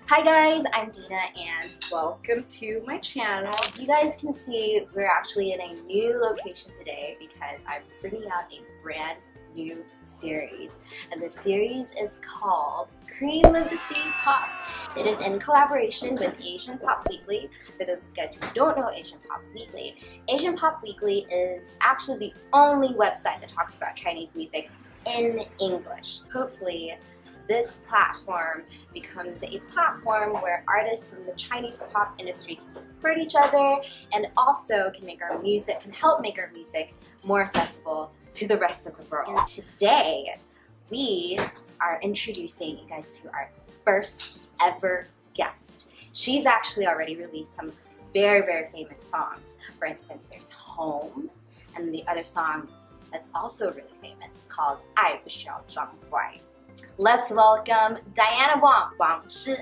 Hi guys, I'm Dena and welcome to my channel. You guys can see we're actually in a new location today because I'm bringing out a brand new series. And the series is called Cream of the Sea Pop. It is in collaboration with Asian Pop Weekly. For those of you guys who don't know Asian Pop Weekly, Asian Pop Weekly is actually the only website that talks about Chinese music in English. Hopefully, this platform becomes a platform where artists in the Chinese pop industry can support each other and also can help make our music more accessible to the rest of the world. And today, we are introducing you guys to our first ever guest. She's actually already released some very, very famous songs. For instance, there's Home, and the other song that's also really famous is called 爱不需要装乖. Let's welcome Diana Wang, Wang Shian.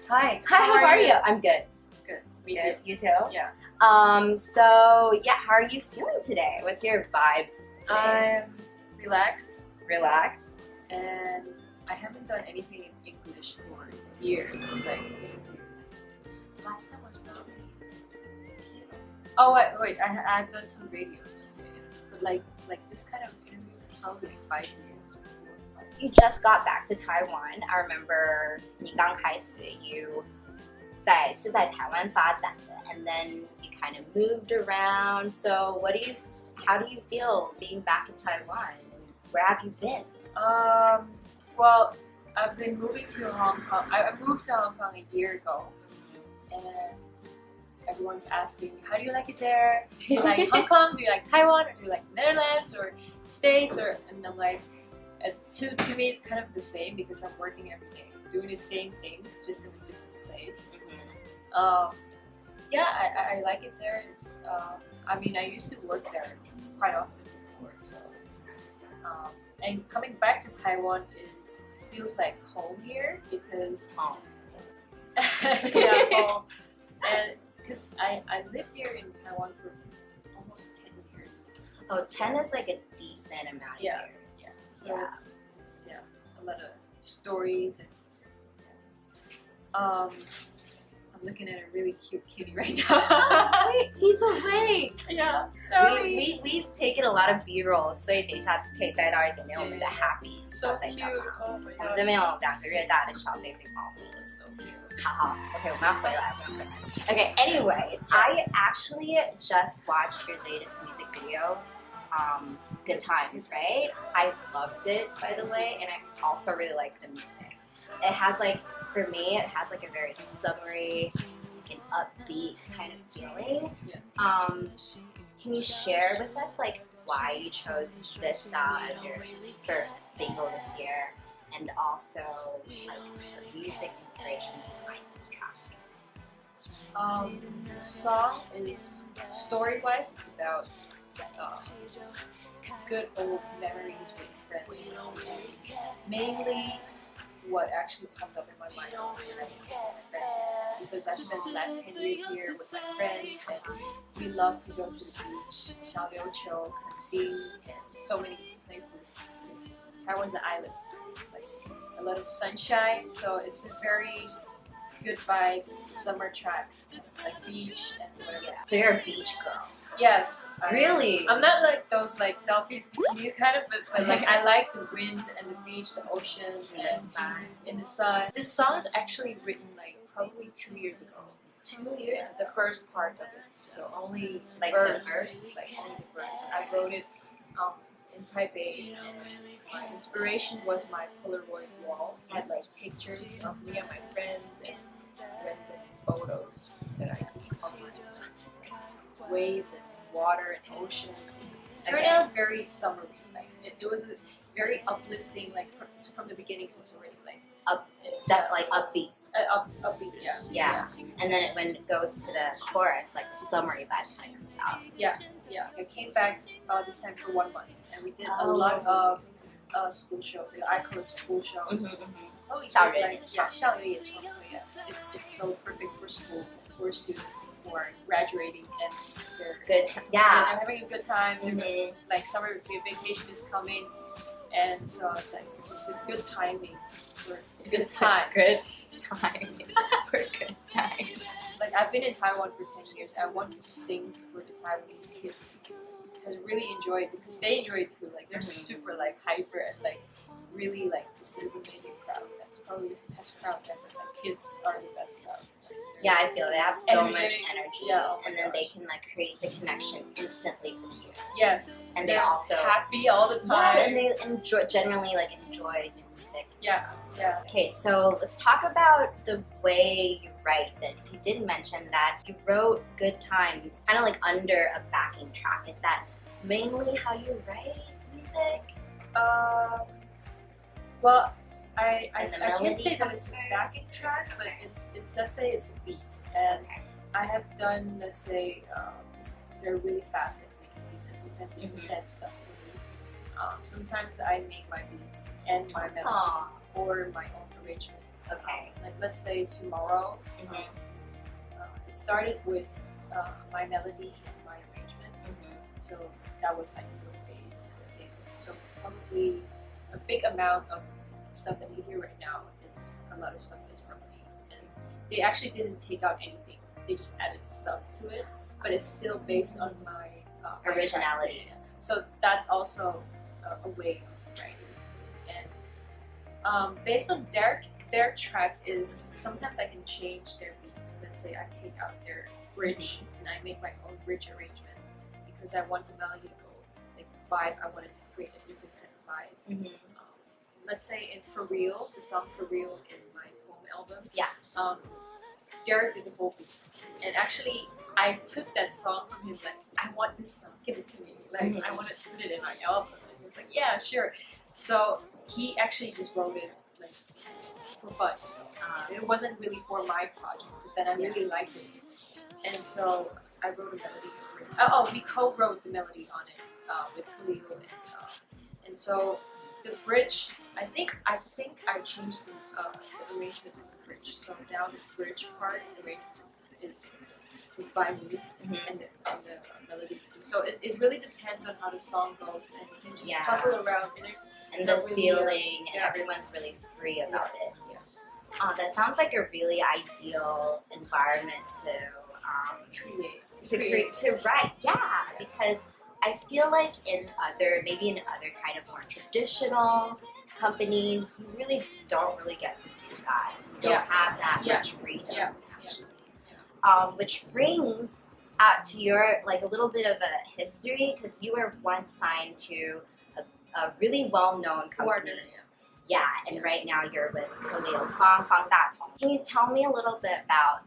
Hi. Hi, how are you? I'm good. Good. Me Good. too. You too? Yeah. So yeah, how are you feeling today? What's your vibe today? I'm relaxed Relaxed? and I haven't done anything in English for years. Like last time was probably. Oh wait! I've done some radio stuff, but like this kind of interview probably like 5 years before. You just got back to Taiwan. I remember 你刚开始 you 是在台湾发展的 and then you kind of moved around. So how do you feel being back in Taiwan? Where have you been? Well, I've been moving to Hong Kong. I moved to Hong Kong a year ago, and everyone's asking, how do you like it there? Do you like Hong Kong? Do you like Taiwan? Or do you like Netherlands or States? And I'm like, to me, it's kind of the same because I'm working every day, doing the same things, just in a different place. Yeah, I like it there. It's, I mean, I used to work there quite often before, so it's, and coming back to Taiwan feels like home here because yeah, home. And because I lived here in Taiwan for almost 10 years. Oh, 10 is like a decent amount of years. Yeah. So it's a lot of stories and I'm looking at a really cute kitty right now. Wait, he's awake. Yeah, sorry. We've taken a lot of B-roll, 所以等一下可以带到一点点我们的 happy So 在干 cute. 嘛？ Oh my 我们 god. 这边有2个月大的小贝贝猫。 So cute. 好 ，OK， 我们要回来。Okay, anyways, I actually just watched your latest music video, Good Times, right? I loved it, by the way, and I also really like the music. It has for me, it has a very summery, an upbeat kind of feeling. Yeah. Can you share with us why you chose this style as your first single this year, and also the music inspiration behind this track? The song is story-wise, it's about good old memories with friends. And mainly, what actually comes up in my mind is time with my friends because I spent the last 10 years here with my friends, and we love to go to the beach, Xiaoliuqiu, Kanbing, and so many places. Because Taiwan's an island, so it's like a lot of sunshine, so it's a very good vibes summer track, like beach and whatever. So you're a beach girl. Yes. Really? I'm not like those selfies, bikinis kind of, but I like the wind and the beach, the ocean, and in the sun. This song is actually written probably 2 years ago. 2 years? The first part of it. So only the verse, verse? only the verse. I wrote it in Taipei, and my inspiration was my Polaroid wall. It had pictures of me and my friends and random photos that I took of my waves and water and ocean. It turned out very summery. It was very uplifting. From the beginning, it was already upbeat. Upbeat. Yeah. And then when it goes to the chorus, the summery vibe kind of comes out. Yeah. I came back this time for 1 month, and we did a lot of school shows. I call it school shows. Oh, 校园演唱。 校园演唱会. It's so perfect for schools, for students, for who are graduating and they're Yeah. they're having a good time. Mhm. Like summer vacation is coming, and so I was like, this is a good timing for good times. Good time. For good time. Like I've been in Taiwan for 10 years. I want to sing for the Taiwanese kids to really enjoy it because they enjoy it too. Like they're super like hyper and like really like it's an amazing crowd. That's probably the best crowd ever. Like kids are the best crowd. Yeah, I feel they have so much Energetic. energy, Yeah, oh my and then gosh. they can like create the connection instantly from you. Yes, And they they're also happy all the time. Yeah, and they generally like enjoys your music. Yeah, yeah. Okay, so let's talk about the way you write then. You did mention that you wrote Good Times kind of like under a backing track. Is that mainly how you write music? Well, I And the can't melody say that it's a comes backing track, but it's let's say it's a beat, and Okay. I have done let's say they're really fast at making beats, and sometimes they just Mhm. send stuff to me. Sometimes I make my beats and my melody Aw, or my own arrangement. okay. Like let's say tomorrow, Mhm. it started with my melody and my arrangement. Mhm. So that was like the base. Okay. So probably a big amount of stuff that you hear right now is a lot of stuff is from me. And they actually didn't take out anything. They just added stuff to it, but it's still based on my my Originality. track. So that's also a way of writing. And based on their track is sometimes I can change their beats. Let's say I take out their bridge and I make my own bridge arrangement because I want the melody to go like the vibe. I wanted to create a different kind of vibe. Mhm. Let's say in For Real, the song For Real in my home album. Yeah. Derek did the whole beat, and actually I took that song from him. Like I want this song, give it to me. Like Mhm. I want to put it in my album. And he was like, yeah, sure. So he actually just wrote it like just for fun. It wasn't really for my project, but then I really liked it, and so I wrote a melody. We co-wrote the melody on it with Khalil, and so the bridge. I think I changed the arrangement of the bridge. So now the bridge part, the arrangement is by me, Mhm. and the melody too. So it really depends on how the song goes, and you can just Yeah. puzzle around. And not the really, feeling, and yeah. everyone's really free about it. Yeah. That sounds like a really ideal environment to write. Yeah, because I feel like in other kind of more traditional companies, you really don't really get to do that. You don't have that much freedom. Yeah. Actually. Which brings out to your like a little bit of a history because you were once signed to a really well-known company. Partner, Yeah, and right now you're with Khalil Fang Datong. Can you tell me a little bit about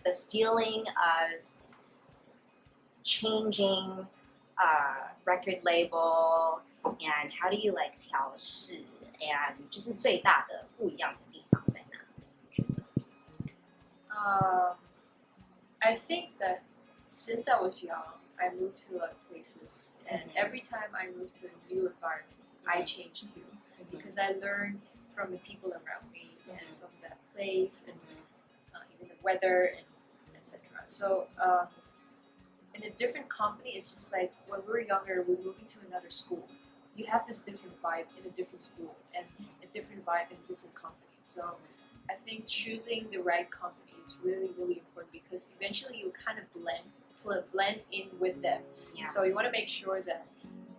the feeling of changing record label and how do you like 调试 and 就是最大的不一样的地方在哪里？ I think that since I was young, I moved to a lot of places, and every time I moved to a new environment, I changed too, because I learned from the people around me and from that place, and even the weather, and etc. So in a different company, it's just like when we were younger, we're moving to another school. You have this different vibe in a different school, and a different vibe in a different company. So I think choosing the right company is really, really important because eventually you kind of blend in with them. Yeah. So you want to make sure that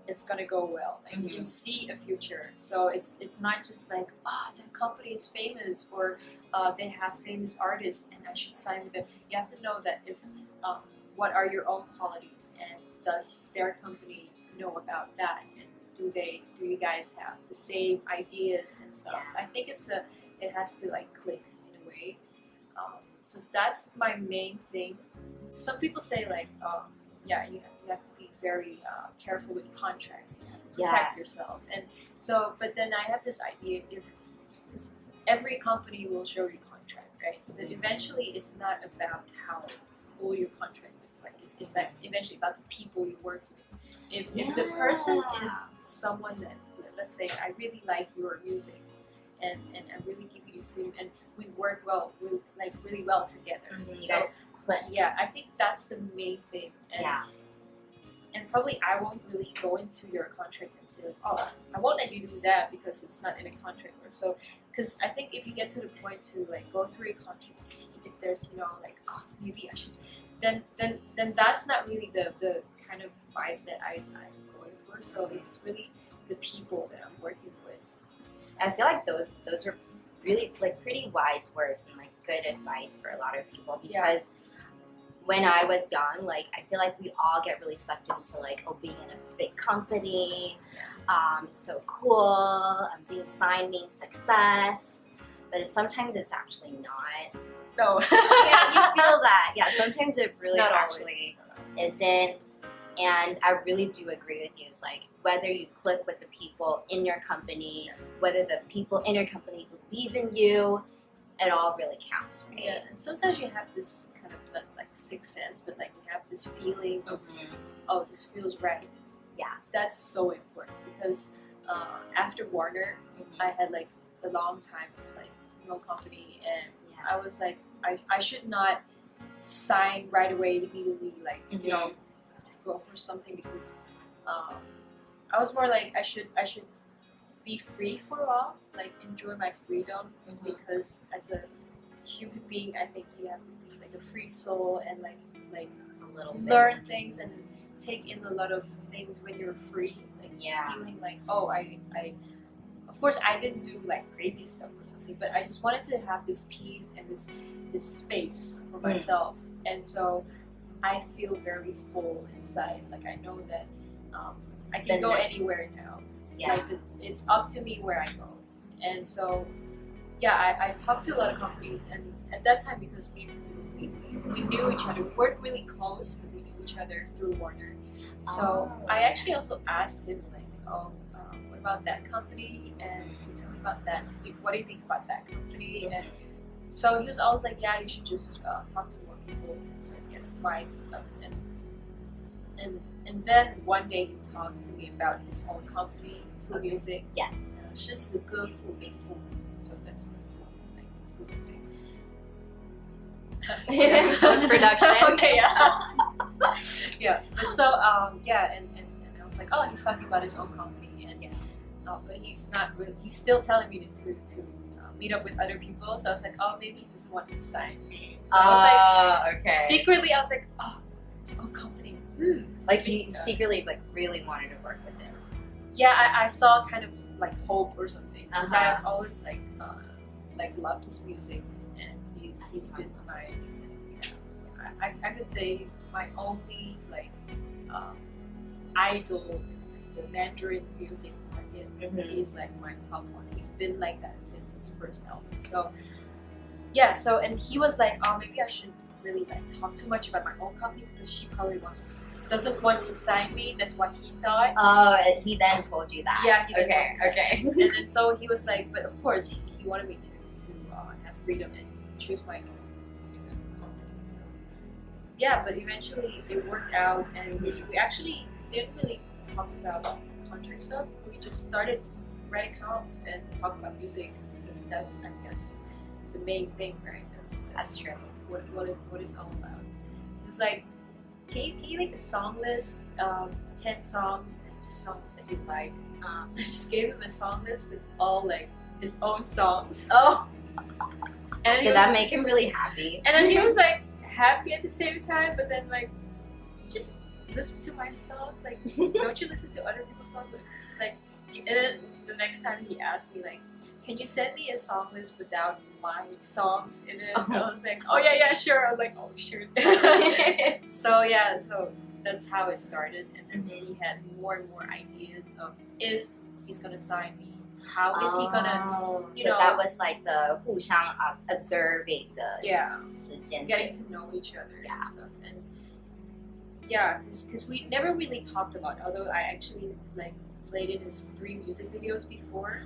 it's gonna go well. Like you can see a future. So it's not just like, oh, that company is famous or they have famous artists and I should sign with them. You have to know that if what are your own qualities and does their company know about that, and do you guys have the same ideas and stuff? Yeah. I think it has to like click in a way. So that's my main thing. Some people say like, you have to be very careful with contracts. You have to protect yourself. And so, but then I have this idea because every company will show you contract, right? But eventually, it's not about how cool your contract looks like. It's eventually about the people you work with. If the person is someone that, let's say, I really like your music, and I really give you freedom, and we work well, really well together. You So, guys click. yeah, I think that's the main thing. And, Yeah. And probably I won't really go into your contract and say, oh, I won't let you do that because it's not in a contract. Or so, because I think if you get to the point to like go through a contract and see if there's, you know, like, oh, maybe I should, then that's not really the kind of vibe that I'm going for. So it's really the people that I'm working with. I feel like those are really like pretty wise words and like good advice for a lot of people, because when I was young, like I feel like we all get really sucked into like, oh, being in a big company, it's so cool, being signed means success, but sometimes it's actually not. No. Yeah, you feel that. Yeah, sometimes it really Not actually isn't. And I really do agree with you. It's like whether you click with the people in your company, whether the people in your company believe in you, it all really counts, right? Yeah, and sometimes you have this kind of like sixth sense, but like you have this feeling of, oh, this feels right. Yeah. That's so important because after Warner, I had like a long time of like no company, and I was like, I should not sign right away immediately, like you know, go for something, because I was more like I should be free for a while, like enjoy my freedom, because as a human being, I think you have to be like a free soul and like A little bit. learn things and take in a lot of things when you're free, like feeling like, oh, I of course I didn't do like crazy stuff or something, but I just wanted to have this peace and this space for myself, and so I feel very full inside. Like I know that I can go anywhere now. Yeah. Like it's up to me where I go, and so yeah, I talked to a lot of companies, and at that time, because we knew each other, we weren't really close, but we knew each other through Warner. So I actually also asked him like, oh, what about that company? And can you tell me about that? What do you think about that company? And so he was always like, yeah, you should just talk to more people and sort of get a vibe and stuff. And then one day he talked to me about his own company, Food Music. Yes. It's just the good food and food. So that's the food, like food music. Production. Okay, yeah. Yeah. And so and I was like, oh, he's talking about his own company, and but he's not really. He's still telling me to meet up with other people. So I was like, oh, maybe he doesn't want to sign me. So I was like, okay. Secretly, I was like, oh, his own company. Like you secretly like really wanted to work with him. Yeah, I saw kind of like hope or something, because I've always like loved his music, and he's been my I could say he's my only like idol in the Mandarin music market. He's like my top one. He's been like that since his first album. So yeah, so and he was like, oh, maybe I shouldn't really like talk too much about my own company, because she probably doesn't want to sign me. That's what he thought. Oh, he then told you that. Yeah. He then Okay. And then so he was like, but of course he wanted me to have freedom and choose my own company. So yeah, but eventually it worked out, and we actually didn't really talk about contract stuff. We just started writing songs and talk about music, because that's, I guess, the main thing, right? That's true. What it's all about. It was like, can you make a song list, 10 songs, just songs that you like? I just gave him a song list with all like his own songs. Oh, and did that make him really happy? And then he was like happy at the same time, but then like, you just listen to my songs, like don't you listen to other people's songs? Like, and then the next time he asked me like, can you send me a song list without my songs in it? I was like, oh yeah, sure. I'm like, oh sure. So that's how it started, and then he had more and more ideas of if he's gonna sign me, how is he gonna, you know? That was like the 互相 observing the 时间 getting to know each other and stuff, and because we never really talked a lot. Although I actually like played in his 3 music videos before.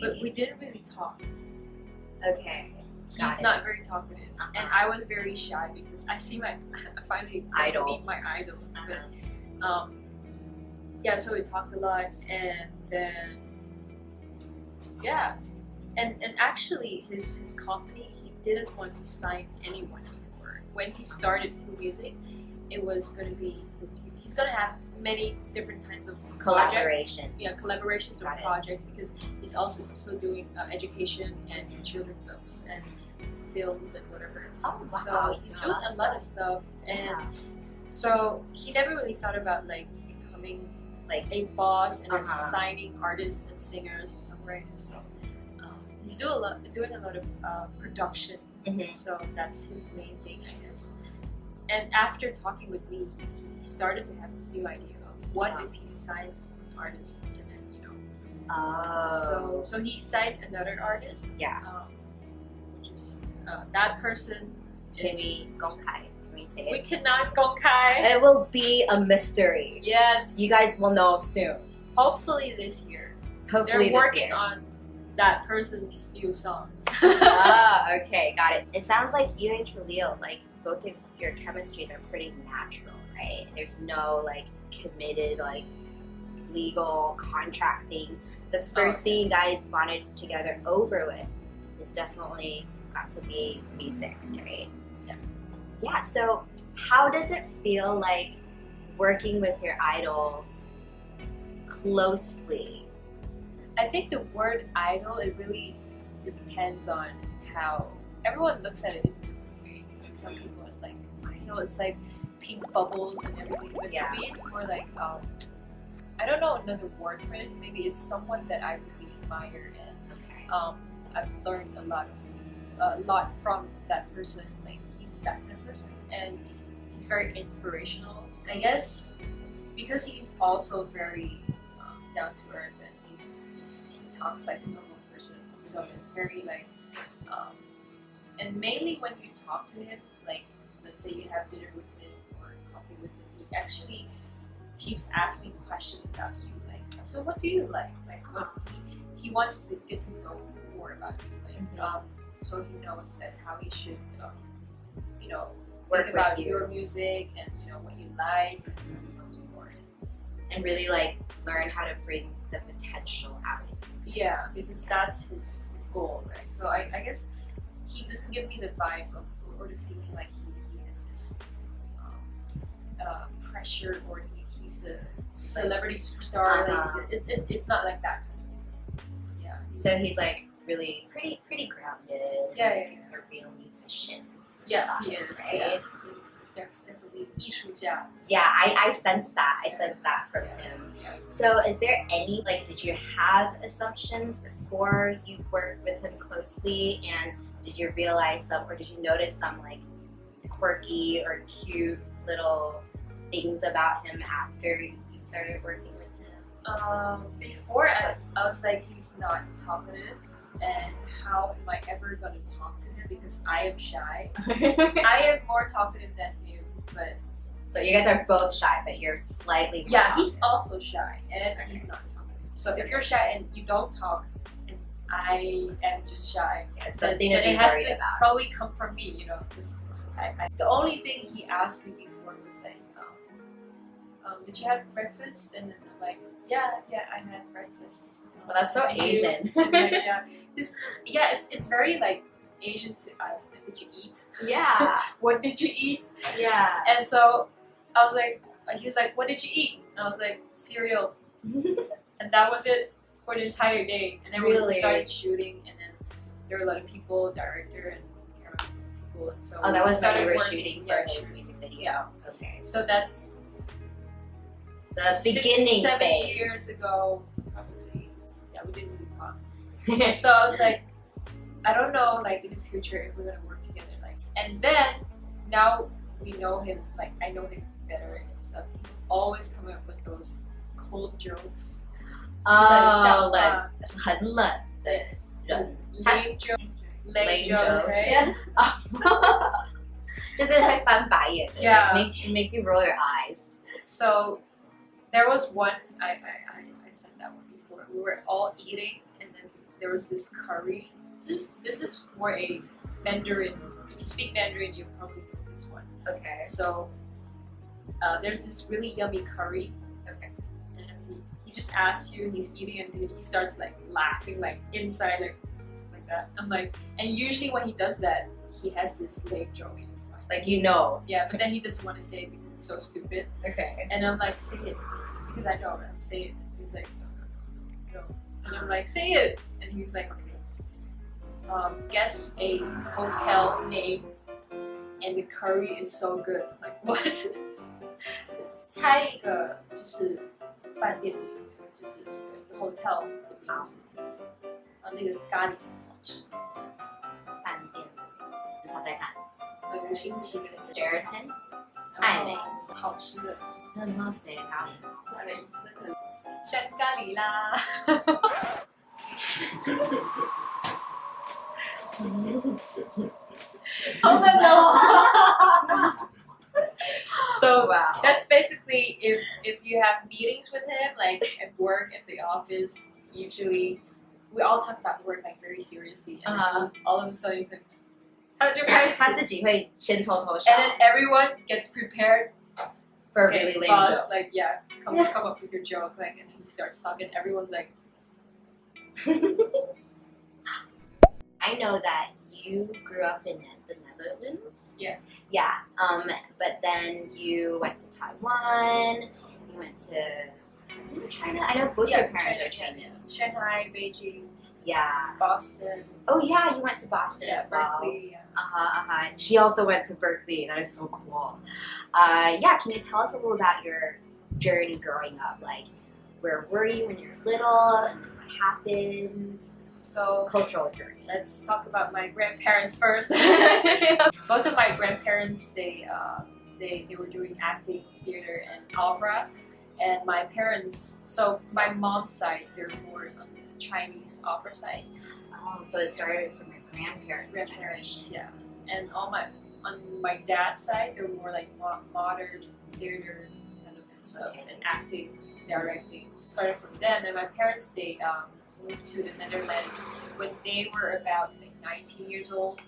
But we didn't really talk. Okay. He's not very talkative. And I was very shy, because I finally got to meet my idol. But, so we talked a lot, and then And actually, his company, he didn't want to sign anyone anymore. When he started Fu Music, it was going to be, he's going to have many different kinds of Collaboration. Yeah, collaborations or Got it. projects, because he's also doing education and children's books and films and whatever. Oh, wow. So he's doing a lot of stuff, and Yeah. so he never really thought about like becoming Like, a boss and then Uh-huh. signing artists and singers or songwriters. So he's doing a lot of production. Mhm. So that's his main thing, I guess. And after talking with me, he started to have this new idea of what Wow. if he signs an artist and then Oh. So he signed another artist. Yeah. Which is that person. Can is, we gongkai? Can we say We it? cannot gongkai. It will be a mystery. Yes. You guys will know soon. Hopefully this year. Hopefully They're working this year. on that person's new songs. Ah, okay, got it. It sounds like you and Khalil, like both of your chemistries are pretty natural, right? There's no like committed like legal contract thing. The first thing you guys bonded together over with is definitely got to be music, right? Yeah. Yeah, so how does it feel like working with your idol closely? I think the word idol, it really depends on how everyone looks at it in a different way. Like some people it's like idol, it's like pink bubbles and everything. But Yeah. to me it's more like I don't know another word for it. Maybe it's someone that I really admire and Okay. I've learned a lot from that person. Like he's that kind of person, and he's very inspirational. So I guess because he's also very down to earth, and he talks like a normal person. So it's very like, and mainly when you talk to him, like let's say you have dinner with him or coffee with him, he actually keeps asking questions about you. Like, so what do you like? Like, what he wants to get to know more about you. Like, so he knows that how he should, Work think with about you. your music and what you like, and so he knows more. And really like learn how to bring the potential out of you. Yeah, because that's his goal, right? So I guess he doesn't give me the vibe of or the feeling like he has this pressure or he's the celebrity superstar. Uh-huh. Like, it's not like that. Yeah. So he's like really pretty grounded. Yeah. A real musician. Yeah, he is. Right? Yeah. He's definitely 艺术家. Yeah, I sense that. I sense that from Yeah. him. Yeah. So is there any, like, did you have assumptions before you worked with him closely, and did you realize some, or did you notice some, like, quirky or cute little things about him after you started working with him? Before I was like, he's not talkative, and how am I ever gonna talk to him because I am shy. I am more talkative than him, but So you guys are both shy, but you're slightly more yeah, he's talkative. also shy and he's not talkative. So if you're shy and you don't talk, and I am just shy, Yeah, it's then something to it be has worried to about. probably come from me, because the only thing he asked me before was like, did you have breakfast? And then I'm like, yeah, I had breakfast. Well, that's so And you- Asian. Like, yeah, it's very like Asian to us. Like, did you eat? Yeah, What did you eat? yeah. And so I was like, he was like, what did you eat? And I was like, cereal. And that was it for the entire day. And then we Really? started shooting, and then there were a lot of people, director and camera people, and so Oh, that we was when started you were working. shooting for Yeah, his shooting. music video. Yeah. Okay. So that's The 6, beginning 7 phase. years ago, probably. Yeah, we didn't really talk. And so I was like, I don't know, like in the future if we're gonna work together, like. And then now we know him, like I know him better and stuff. He's always coming up with those cold jokes. Oh, like 很冷的人， lame joke, lame jokes, right? 就是会翻白眼的。 Yeah. It makes you roll your eyes. So there was one I said that one before. We were all eating, and then there was this curry. This is more a Mandarin. If you speak Mandarin, you probably know this one. Okay. So there's this really yummy curry. Okay. And he just asks you, and he's eating, and he starts like laughing, like inside, like that. I'm like, and usually when he does that, he has this lame joke in his mind. Like, you know. Yeah, but then he doesn't want to say it because it's so stupid. Okay. And I'm like, say it. Because I know I'm saying it. He's like, no. And I'm like, say it. And he's like, okay. Guess a hotel name. And the curry is so good. Like, what? 猜一个就是饭店的名字，就是一个 hotel 的名字。那个咖喱很好吃。饭店的名字，你猜猜看。5星级的那个 Sheraton 暧昧，好吃的，真的吗？谁的咖喱？对，真的香咖喱啦。好冷哦。So Wow. that's basically if you have meetings with him, like at work, at the office, usually we all talk about work like very seriously, and then all of a sudden he's like, 他就开始，他自己会先偷偷笑 and then everyone gets prepared for a really lame boss, joke. like come up with your joke, like, and he starts talking. Everyone's like, I know that you grew up in the Netherlands. Yeah. Yeah. But then you went to Taiwan. You went to China. I know both your parents are Chinese. Shanghai, Beijing, Yeah. Boston. Oh yeah, you went to Boston Yeah, as well. Berkeley. Yeah. She also went to Berkeley. That is so cool. Yeah, can you tell us a little about your journey growing up? Like, where were you when you were little? What happened? So Cultural journey. let's talk about my grandparents first. Both of my grandparents, they were doing acting, theater, and opera. And my parents, so my mom's side, they're more on the Chinese opera side. Oh, so it started from your grandparents' Grandparents, generation. yeah. And on my dad's side, they're more like modern theater kind of stuff and acting, directing. Started from them, and my parents they moved to the Netherlands when they were about like 19 years old.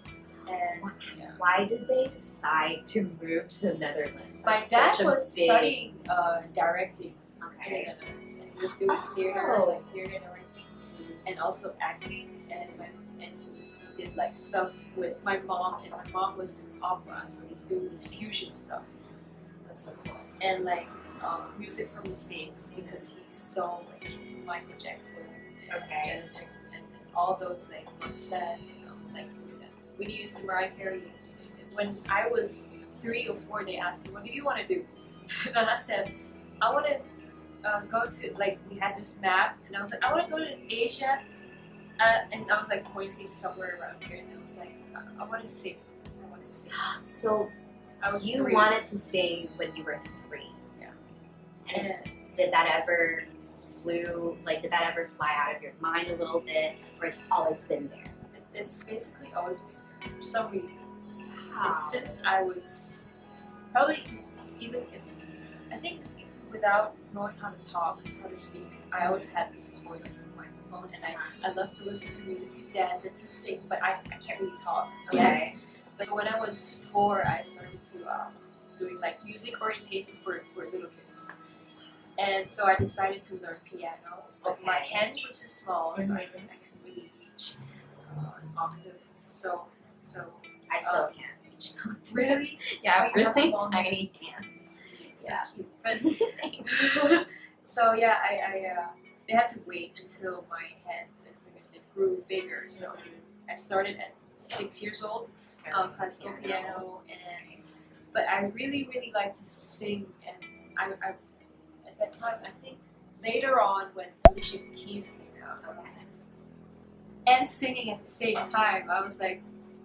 And yeah. Why did they decide to move to the Netherlands? My That's dad such a was big... studying directing in the Okay. Netherlands, and he was doing theater, Oh. like theater directing, and also acting. And he did like stuff with my mom, and my mom was doing opera, so he's doing this fusion stuff. That's so cool. And like music from the States because he's so like into Michael Jackson and Okay. Janet Jackson and all those like Roxette, like doing that. When you used to Mariah Carey, when I was 3 or 4, they asked me, "What do you want to do?" And I said, "I want to go to like we had this map, and I was like, I want to go to Asia." And I was like pointing somewhere around here, and I was like, I want to sing. I want to sing. So I was you 3. wanted to sing when you were 3. Yeah. And And did that ever did that ever fly out of your mind a little bit, or it's always been there? it's basically always been there for some reason. Wow. And since I was probably even if I think without knowing how to talk, how to speak, I always had this toy like a microphone, and I love to listen to music, to dance, and to sing, but I can't really talk yet. Okay. But when I was 4, I started to doing like music orientation for little kids, and so I decided to learn piano. But my Okay. hands were too small, so I couldn't really reach an octave. So I still can't reach out. really, Yeah, you have really small tiny hands. hands. so Yeah. cute. But so yeah, I they had to wait until my hands and fingers grew bigger. So I started at 6 years old, classical piano, but I really like to sing, and I at that time I think later on when Alicia Keys came out, I was like, and singing at the same time, I was like,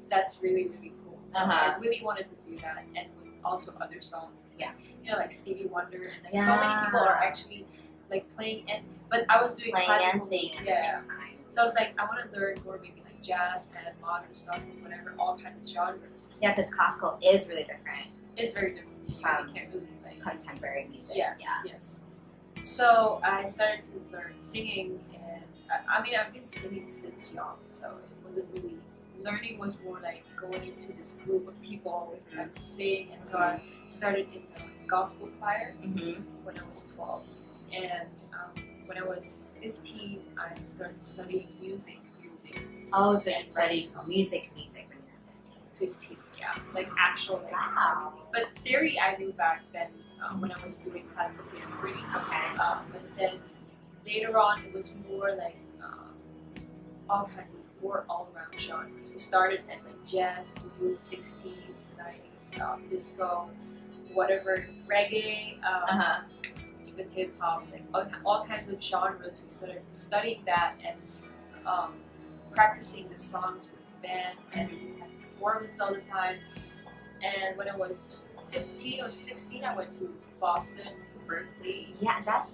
that's really cool. So I really wanted to do that, and with also other songs, Yeah. you know, like Stevie Wonder, and like so many people are actually like playing, but I was doing Playing classical, and singing at yeah. the same time. So I was like, I want to learn more, maybe like jazz and modern stuff and whatever, all kinds of genres. Yeah, because classical is really different It's very different. You From can't really like. contemporary music. Yes, Yeah. yes. So I started to learn singing, and I mean I've been singing since young, so it wasn't really learning. Was more like going into this group of people who have to sing, and so I started in the gospel choir Mm-hmm. when I was 12, and when I was 15, I started studying music here music. Oh, so you And studied writing songs. music when you were 15, yeah, like actual. Like, Wow. But theory I knew back then when I was doing classical piano pretty. 15. Okay. But then later on it was more like all kinds of more all around genres. We started at like jazz, blues, 60s, 90s, disco, whatever, reggae, even hip hop, like all kinds of genres. We started to studying that and practicing the songs with the band and we had performance all the time. And when I was 15 or 16, I went to Boston, to Berkeley. Yeah, that's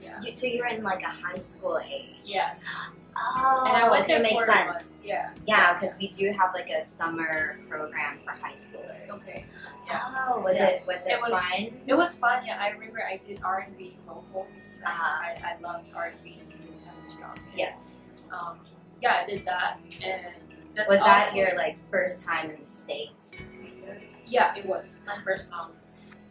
Yeah. so you were in like a high school age. Yes. Oh, And I went there that makes for a sense. month. Yeah. Yeah, because we do have like a summer program for high schoolers. Okay. Yeah. Oh, was Yeah. it fun? It was fun. Yeah, I remember I did R&B vocal because I loved R&B since I was young. And, Yes. Yeah, I did that, and that's Was that also, your like first time in the States? Yeah, it was my first time.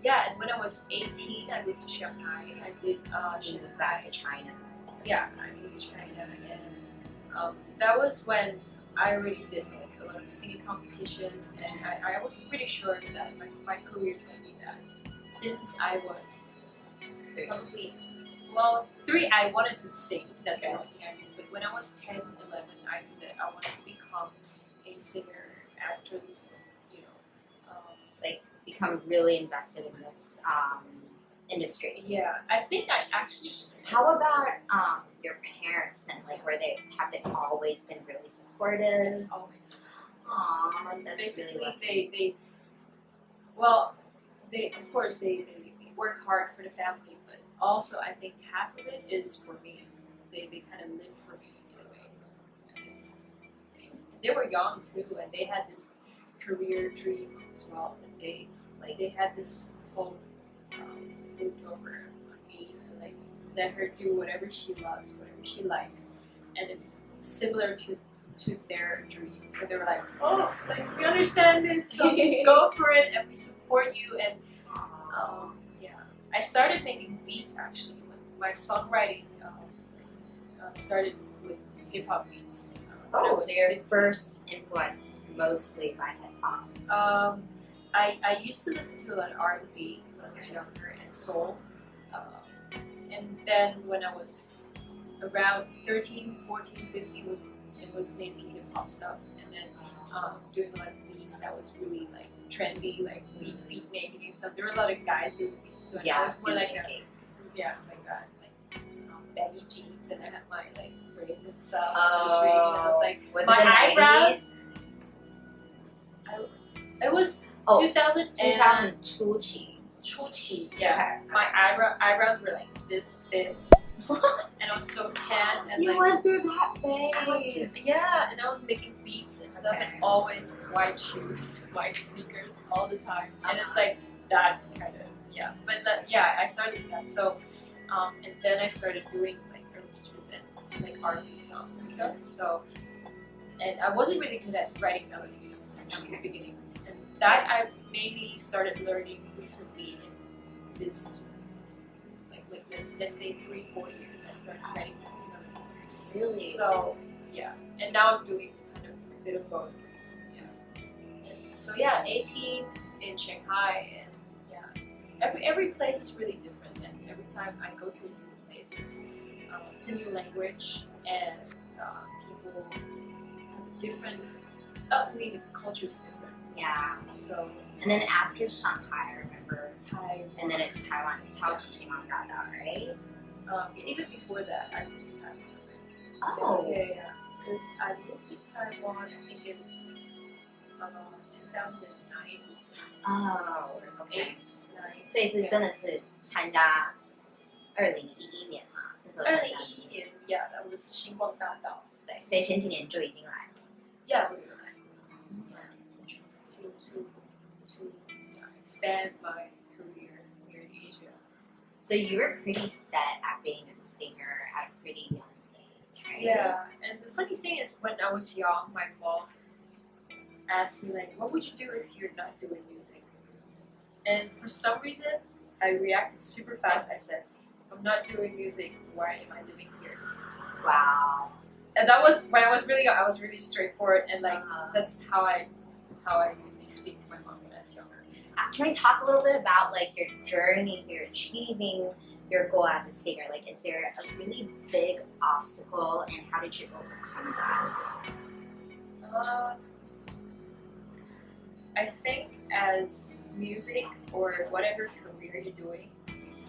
Yeah, and when I was 18, I moved to Shanghai. I did You moved back to China. Yeah, I moved to China, and that was when I already did like a lot of singing competitions, and I was pretty sure that my career is going to be that. Since I was probably, 3, I wanted to sing. That's the only thing I knew. But when I was 10, 11, I knew that I wanted to become a singer, actress, you know. Like become really invested in this industry. Yeah, I think I actually. How about your parents then? Like, have they always been really supportive? Yes, always. Aw, that's Basically, really lucky. they of course they work hard for the family, but also I think half of it is for me. They kind of live for me in a way. And they were young too, and they had this career dream as well. And they had this whole look over on me, like let her do whatever she loves, whatever she likes, and it's similar to their dreams. So they were like, oh, like we understand it, so just go for it, and we support you. And yeah, I started making beats actually. My songwriting started with hip hop beats. When I Oh, was so you're 15. first influenced mostly by hip hop. I used to listen to a lot of R&B when I was younger and soul. And then when I was around 13, 14, 15, it was mainly hip hop stuff. And then doing a lot of beats that was really like trendy, like beat making and stuff. There were a lot of guys doing beats too. And I was more like baggy jeans, and I had my like braids and stuff. And I was like, was my it the eyebrows. 90s? It was 2000 2000 初期. Chuchi, yeah. My eyebrows were like this thin, and I was so tan. And You like, went through that I went phase. yeah, and I was making beats and stuff, Okay. and always white shoes, white sneakers all the time. And it's like that kind of But I started with that. So, and then I started doing like arrangements and like R&B songs and stuff. So, and I wasn't really good at writing melodies actually in the beginning. And that I maybe started learning recently in this, like let's say 3-4 years. I started writing melodies. Really? So yeah, and now I'm doing kind of a bit of both. Yeah. And so yeah, 18 in Shanghai, and yeah, every place is really different. And every time I go to a new place, it's a new language, and people have different upbringing, culture is different. Yeah. So, And then after Shanghai, I remember, Taiwan. and then it's Taiwan. It's Taoqi-Xinguang-Dada, right? Even before that, I moved to Taiwan. Oh. Yeah. Because I moved to Taiwan, I think in 2009. Oh. Okay. 8, 9. 所以是真的是参加2011年嘛？那时候参加。 2011年 yeah, that was 星光大道。对，所以前几年就已经来了。 Yeah, we were like, to expand my career here in Asia. So you were pretty set at being a singer at a pretty young age, right? Yeah, and the funny thing is, when I was young, my mom asked me like, "What would you do if you're not doing music?" And for some reason, I reacted super fast. I said, "If I'm not doing music, why am I living here?" Wow. And that was when I was really young. I was really straightforward, and like that's how I usually speak to my mom when I was younger. Can we talk a little bit about like your journey through achieving your goal as a singer? Like, is there a really big obstacle, and how did you overcome that? I think as music or whatever career you're doing,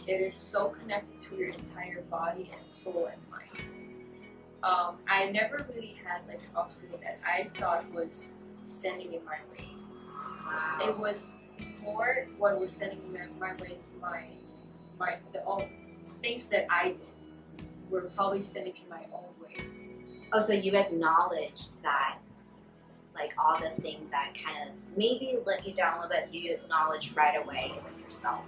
it is so connected to your entire body and soul and mind. I never really had like an obstacle that I thought was standing in my way. It was more what was standing in my way is all things that I did were probably standing in my own way. Oh, so you acknowledged that, like all the things that kind of maybe let you down a little bit, you acknowledged right away it was yourself.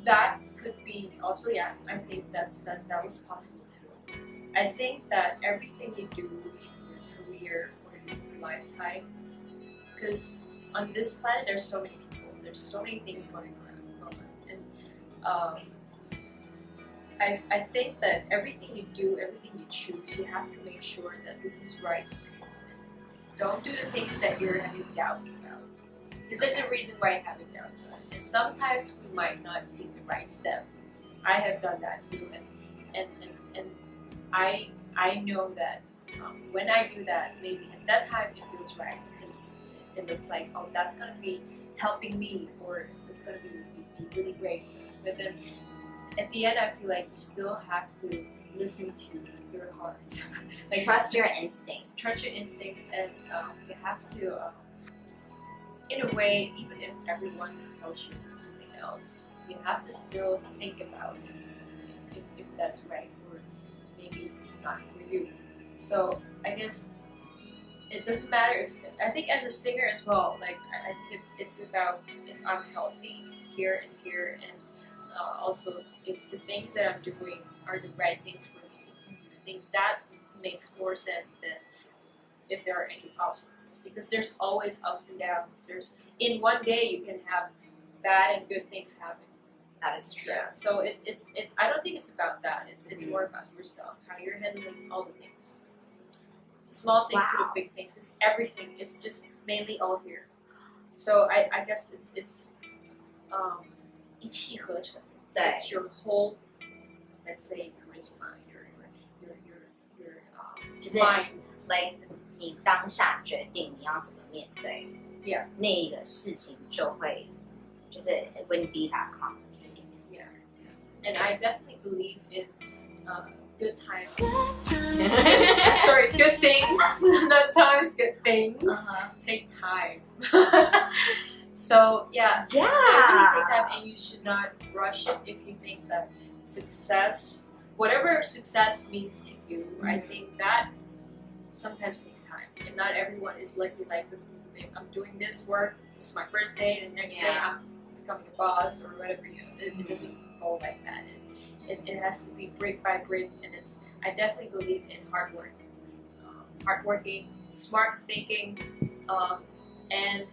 That could be also, yeah, I think that was possible too. I think that everything you do in your career or in your lifetime, because on this planet there's so many people, there's so many things going on, and I think that everything you do, everything you choose, you have to make sure that this is right for you. Don't do the things that you're having doubts about, because there's a reason why you're having doubts about it. And sometimes we might not take the right step. I have done that too, and I know that when I do that, maybe at that time it feels right. And it looks like, oh, that's gonna be helping me, or it's gonna be really great. But then at the end, I feel like you still have to listen to your heart. Like trust your instincts. Trust your instincts, and you have to, in a way, even if everyone tells you something else, you have to still think about if that's right, or maybe it's not for you. So I guess it doesn't matter if, I think as a singer as well, like I think it's about if I'm healthy here and here, and also if the things that I'm doing are the right things for me. I think that makes more sense than if there are any obstacles, because there's always ups and downs. There's, in one day you can have bad and good things happen. That is true. Yeah, so it's I don't think it's about that. It's more about yourself, how you're handling all the things. The small things to the big things. It's everything. It's just mainly all here. So I guess it's 一气呵成. It's your whole, let's say, charisma, your mind. Like 你当下决定你要怎么面对 Yeah. 那一个事情就会就是 it wouldn't be that complicated. Yeah. And I definitely believe in good times. Sorry, good things. Not times, good things. Take time. So yeah, it really takes time, and you should not rush it if you think that success, whatever success means to you, I think that sometimes takes time, and not everyone is lucky. Like, I'm doing this work, this is my first day, and the next day I'm becoming a boss or whatever. You know, it doesn't go like that. It has to be brick by brick, and I definitely believe in hard work, hardworking, smart thinking, and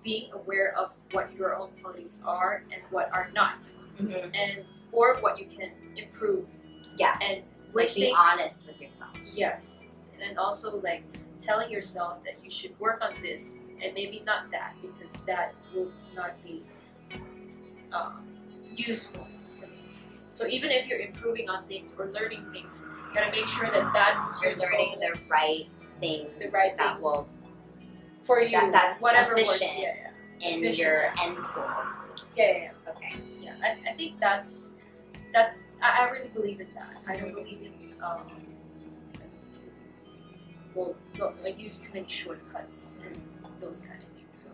being aware of what your own qualities are and what are not, and or what you can improve. Yeah, and like be honest with yourself. Yes, and also like telling yourself that you should work on this and maybe not that, because that will not be useful for me. So even if you're improving on things or learning things, you gotta make sure that that's you're learning the right thing, that will for you, that's whatever works. In your end goal. Okay. Yeah, I think that's I really believe in that. I don't believe in like use too many shortcuts and those kind of things. So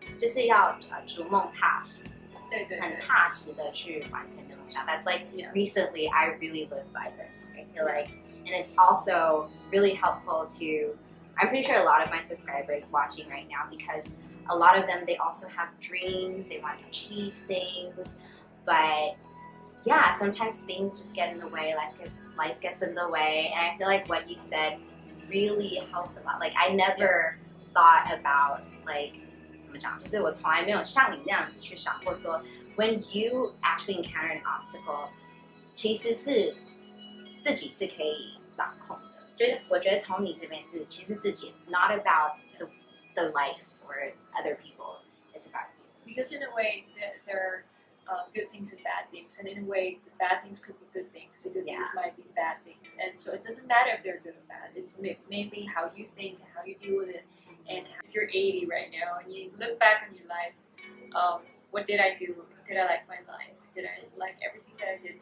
yeah. 就是要逐梦踏实，对，很踏实的去完成的梦想。That's like recently I really live by this. I feel like, and it's also really helpful to. I'm pretty sure a lot of my subscribers watching right now, because a lot of them, they also have dreams, they want to achieve things, but yeah, sometimes things just get in the way, life gets in the way, and I feel like what you said really helped a lot. Like, I never thought about, like, 怎么讲，就是我从来没有像你那样子去想过说 when you actually encounter an obstacle, 其实是自己是可以掌控的。就是我觉得从你这边是，其实自己 it's not about the life or other people, it's about you. Because in a way, there are good things and bad things, and in a way, the bad things could be good things. The good things might be bad things, and so it doesn't matter if they're good or bad. It's mainly how you think and how you deal with it. And if you're 80 right now and you look back on your life, what did I do? Did I like my life? Did I like everything that I did?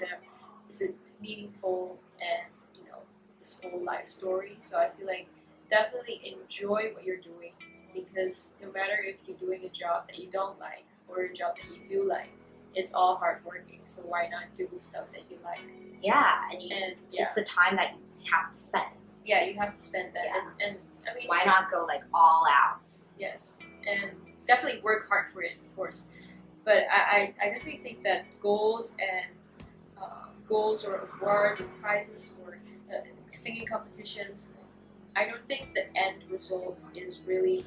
Is it meaningful? And this whole life story. So I feel like definitely enjoy what you're doing, because no matter if you're doing a job that you don't like or a job that you do like, it's all hardworking. So why not do stuff that you like? Yeah, and it's the time that you have to spend. Yeah, you have to spend that. Yeah. And I mean, why not go like all out? Yes, and definitely work hard for it, of course. But I definitely think that goals or awards or prizes or singing competitions, I don't think the end result is really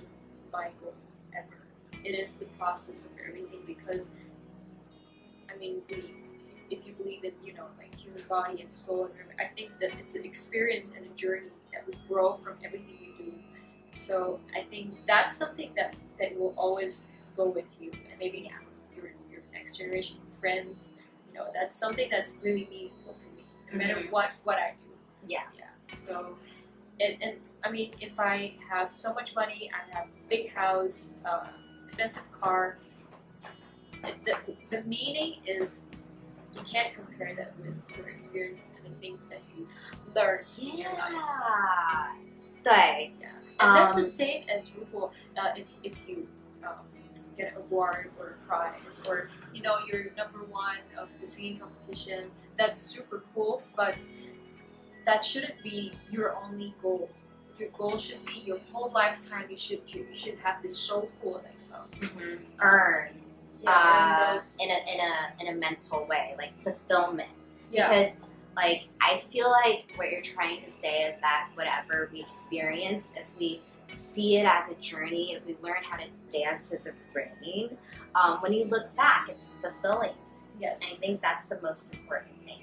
my goal ever. It is the process of everything, because I mean, if you believe in like human body and soul, and I think that it's an experience and a journey that we grow from everything we do. So I think that's something that will always go with you, and maybe your next generation friends. That's something that's really meaningful to me, no matter what I do. Yeah. So, and I mean, if I have so much money, I have a big house, expensive car. The meaning is you can't compare that with your experiences and the things that you learn in your life. 对. Yeah. And that's the same as 如果 if you get an award or a prize, or you're #1 of the singing competition. That's super cool, but that shouldn't be your only goal. Your goal should be your whole lifetime. You should have this so cool earn in a mental way, like fulfillment. Yeah. Because like I feel like what you're trying to say is that whatever we experience, if we see it as a journey, if we learn how to dance at the brain, when you look back, it's fulfilling. Yes. And I think that's the most important thing.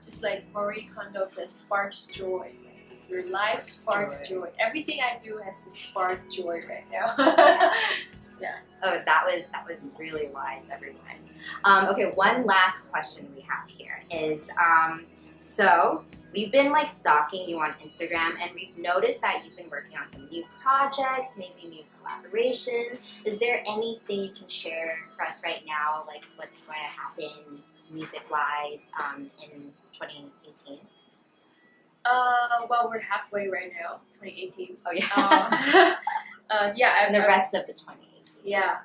Just like Marie Kondo says, sparks joy. If your life sparks joy. Everything I do has to spark joy right now. Yeah. Oh, that was really wise, everyone. Okay, one last question we have here is, so we've been like stalking you on Instagram, and we've noticed that you've been working on some new projects, maybe new collaborations. Is there anything you can share for us right now, like what's going to happen music-wise in 2018? Well, we're halfway right now, 2018. Oh yeah. Yeah, and the rest of the 2018. Yeah.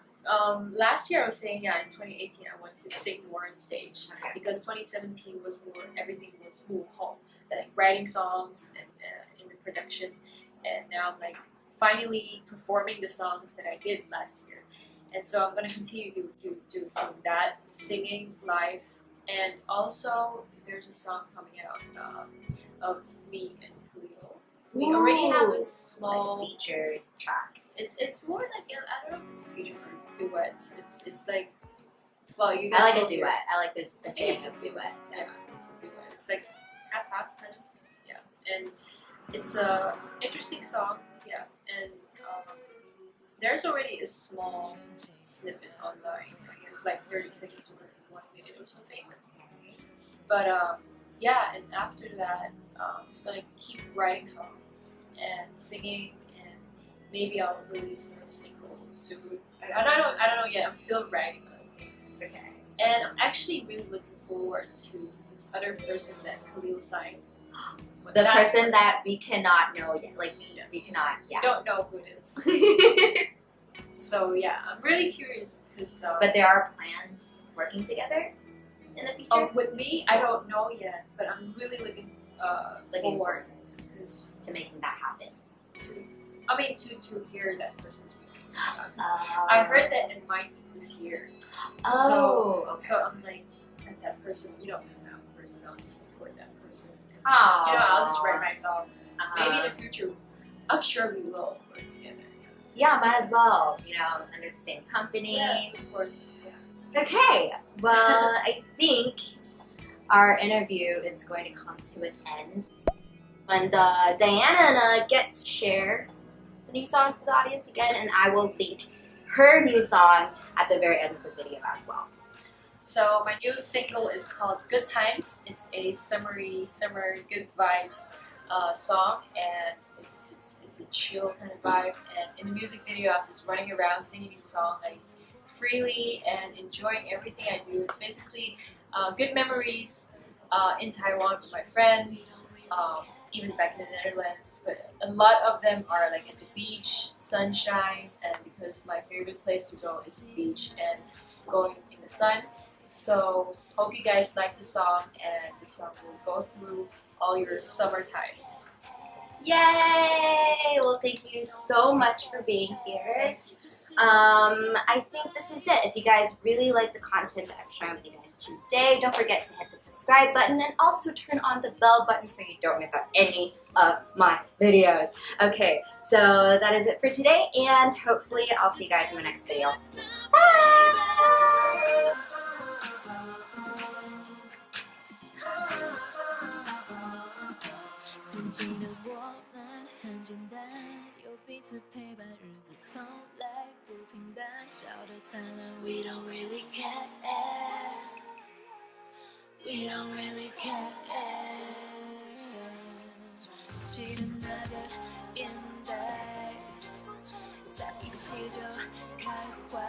Last year I was saying, in 2018 I wanted to sing more on stage, because 2017 was more, everything was more home, like writing songs and in the production, and now I'm like finally performing the songs that I did last year, and so I'm gonna continue to do that, singing live, and also there's a song coming out of me and Khalil. We already have a small feature track. It's more like, I don't know if it's a feature or duet. It's like, well, you guys. I like a duet. I like the saying of duet. Yeah, it's a duet. It's like half kind of. Yeah, and it's a interesting song. Yeah, and there's already a small snippet online. I guess like 30 seconds or 1 minute or something. But yeah, and after that, I'm just gonna keep writing songs and singing. Maybe I'll release another single soon. I don't know yet. I'm still writing other things. Okay. And I'm actually really looking forward to this other person that Khalil signed. The person that we cannot know yet. Like we cannot. Yeah. Don't know who it is. So yeah, I'm really curious because. But there are plans working together in the future. With me, I don't know yet, but I'm really looking forward to making that happen. To hear that person's music. I heard that it might be this year. So I'm like, at that person, that person, I'll just support that person. Oh. I'll just write my songs. Maybe in the future, I'm sure we will work together. Yeah, might as well. Under the same company. Yes, of course. Yeah. Okay. Well, I think our interview is going to come to an end. And Diana gets to share the new song to the audience again, and I will link her new song at the very end of the video as well. So my new single is called Good Times. It's a summery, summer good vibes song, and it's a chill kind of vibe. And in the music video, I'm just running around singing the song like freely and enjoying everything I do. It's basically good memories in Taiwan with my friends, even back in the Netherlands. But a lot of them are like at the beach, sunshine, and because my favorite place to go is the beach and going in the sun. So hope you guys like the song, and the song will go through all your summer times. Yay! Well, thank you so much for being here. I think this is it. If you guys really like the content that I'm sharing with you guys today, don't forget to hit the subscribe button and also turn on the bell button so you don't miss out any of my videos. Okay, so that is it for today, and hopefully I'll see you guys in the next video. Bye! We don't really care. We don't really care. 记得那个年代，在一起就开怀。